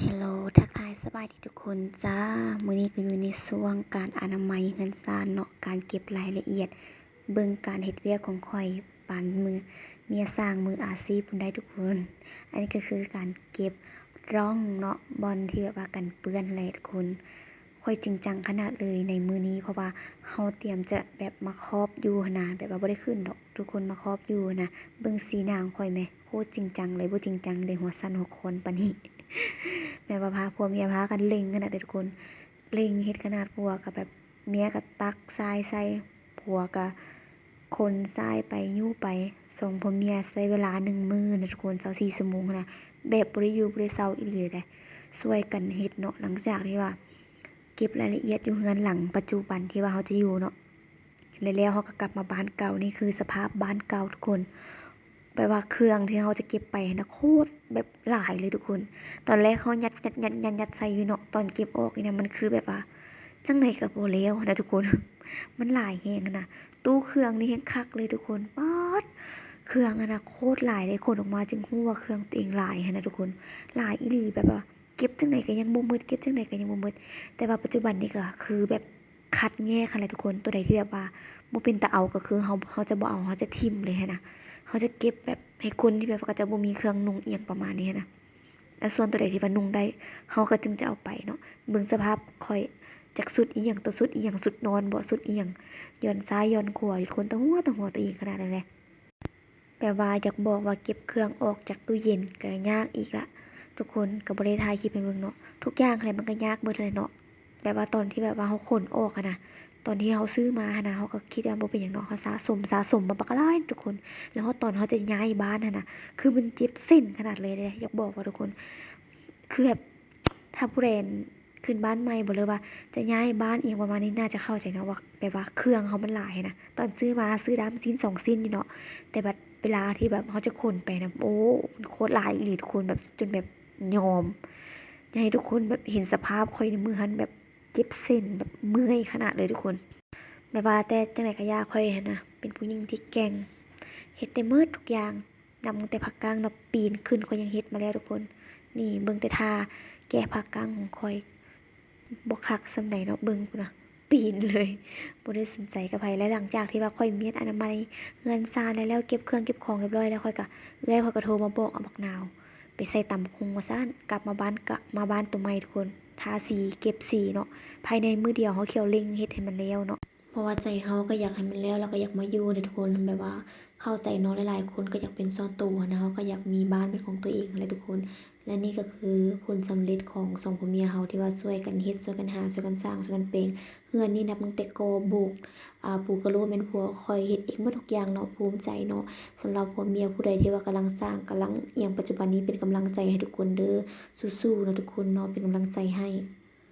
ฮัลโหลทักทายสบายดีทุกคนจ้ามื้อนี้ก็อยู่ในช่วงการอนามัยเฮือนซ่านเนาะการเก็บรายละเอียดเบิ่งการเฮ็ดเวียกของข้อยปานมือเมียสร้างมืออาชีพพู้นได้ทุกคนอันนี้ก็คือการเก็บร่องเนาะบอนที่แบบว่ากันเปื้อนแหละทุกคนค่อยจริงจังขนาดเลยในมื้อนี้เพราะว่าเฮาเตรียมจะแบบมาครอบอยู่หั้นนะแบบว่าบ่ได้ขึ้นดอกทุกคนมาครอบอยู่นะเบิ่งสีหน้าของข้อยแหมโคตรจริงจังเลยบ่จริงจังเลยหัวสั่นหัวคอนปานนี้ แม่ว่าพาผัวเมียพากันเล็งขนาดเด็ดคนเล็งเฮ็ดขนาดผัวกับแบบเมียก็ตักทรายใส่ผัวก็คนทรายไปยู่ไปส่งผัวเมียใช้เวลา1มื้อนะทุกคน24ชั่วโมงนะแบบบ่ได้อยู่บ่ได้เซาอีหลีเลยช่วยกันเฮ็ดเนาะหลังจากที่ว่าเก็บรายละเอียดอยู่เฮือนหลังปัจจุบันที่ว่าเฮาจะอยู่เนาะแล้วเฮาก็กลับมาบ้านเก่านี่คือสภาพบ้านเก่าทุกคนแปลว่าเครื่องที่เราจะเก็บไปนะโคตรแบบหลายเลยทุกคนตอนแรกเขายัดใส่อยู่เนาะตอนเก็บออกนี่นะมันคือแบบว่าจังไหนกับโบแล้วนะทุกคนมันหลายแหงนะตู้เครื่องนี่แหงคักเลยทุกคนป๊อดเครื่องอะนะโคตรหลายเลยคนออกมาจึงรู้ว่าเครื่องตัวเองหลายนะทุกคนหลายอีหลีแบบว่าเก็บจังไหนก็ยังบ่หมดเก็บจังไหนก็ยังบ่หมดแต่ว่าปัจจุบันนี้ก็คือแบบคัดแยกค่ะเลยทุกคนตัวใดที่แบบว่าบ่เป็นตาเอาก็คือเฮาจะบ่เอาเฮาจะทิ่มเลยนะ เขาจะเก็บแบบให้คนที่แบบก็จะบ่มีเครื่องนุ่งเอียงประมาณนี้นะแล้วส่วนตัวใดที่ว่านุ่งได้เขาก็จึงจะเอาไปเนาะเบิ่งสภาพค่อยจากสุดอีหยังตัวสุดอีหยังสุดนอนบ่สุดอีหยังย้อนซ้ายย้อนขวาอยู่คนตั้งหัวตัวเองขนาดนั้นแหละแปลว่าอยากบอกว่าเก็บเครื่องออกจากตู้เย็นก็ยากอีกละทุกคนก็บ่ได้ถ่ายคลิปให้เบิ่งเนาะทุกอย่างอะไรมันก็ยากเบิดเลยเนาะแบบว่าตอนที่แบบว่าเขาขนออกอะนะตอนที่เขาซื้อมานะเขาก็คิดว่าบ่เป็นหยังเนาะเขาสะสมมาบักหลายทุกคน แล้วตอนเขาจะย้ายบ้านนะคือมันเจ็บเส้นขนาดเลยอยากบอกว่าทุกคนคือแบบถ้าผู้ใดขึ้นบ้านใหม่บอกเลยว่าจะย้ายบ้านเองประมาณนี้น่าจะเข้าใจเนาะว่าแบบว่าเครื่องเขามันหลายนะตอนซื้อมาซื้อด้ามสิ้น2 สิ้นอยู่เนาะแต่แบบเวลาที่แบบเขาจะขนไปนะโอ้โคตรหลายอีหลีทุกคนแบบจนแบบยอมอยากให้ทุกคนแบบเห็นสภาพคอยในมือหันแบบเจ็บเส้นแบบเมื่อยขนาดเลยทุกคนแบบว่าแต่จังไหนก็ยากคอยนะเป็นผู้หญิงที่แกร่ง เฮ็ดได้หมดทุกอย่างนำตั้งแต่ภาคกลางเนาะปีนขึ้นข้อยยังเฮ็ดมาแล้วทุกคนนี่เบิ่งแต่ท่าแก้ภาคกลางของข้อยบ่คักส่ำใดเนาะเบิ่งพู้นน่ะปีนเลยบ่ได้สนใจกับไผและหลังจากที่ว่าข้อยเมียนอนามัยเรือนซ่านได้แล้วเก็บเครื่องเก็บของเรียบร้อยแล้วข้อยก็เอื้อยข้อยก็โทรมาบอกเอาบักนาวไปใส่ตำบักหุ่งว่าซั่นกลับมาบ้านกะมาบ้านตัวใหม่ทุกคนทาสีเก็บสีเนาะภายในมื้อเดียวเราเขียวเร่งเฮ็ดให้มันแล้วเนาะ เพราะว่าใจเฮาก็อยากให้มันแล้วก็อยากมาอยู่เด้อทุกคนแบบว่าเข้าใจเนาะหลายๆคนก็อยากเป็นส่วนตัวนะเฮาก็อยากมีบ้านเป็นของตัวเองนั่นแหละทุกคนและนี่ก็คือผลสำเร็จของสองผัวเมียเฮาที่ว่าช่วยกันเฮ็ดช่วยกันหาช่วยกันสร้างช่วยกันแปลงเรือนนี่นับตั้งแต่ก่อบุกปูกะโลแม่นผัวข้อยเฮ็ดเองหมดทุกอย่างเนาะภูมิใจเนาะสำหรับผัวเมียผู้ใดที่ว่ากำลังสร้างกำลังอิหยังปัจจุบันนี้เป็นกำลังใจให้ทุกคนเด้อสู้ๆนะทุกคนเนาะเป็นกำลังใจให้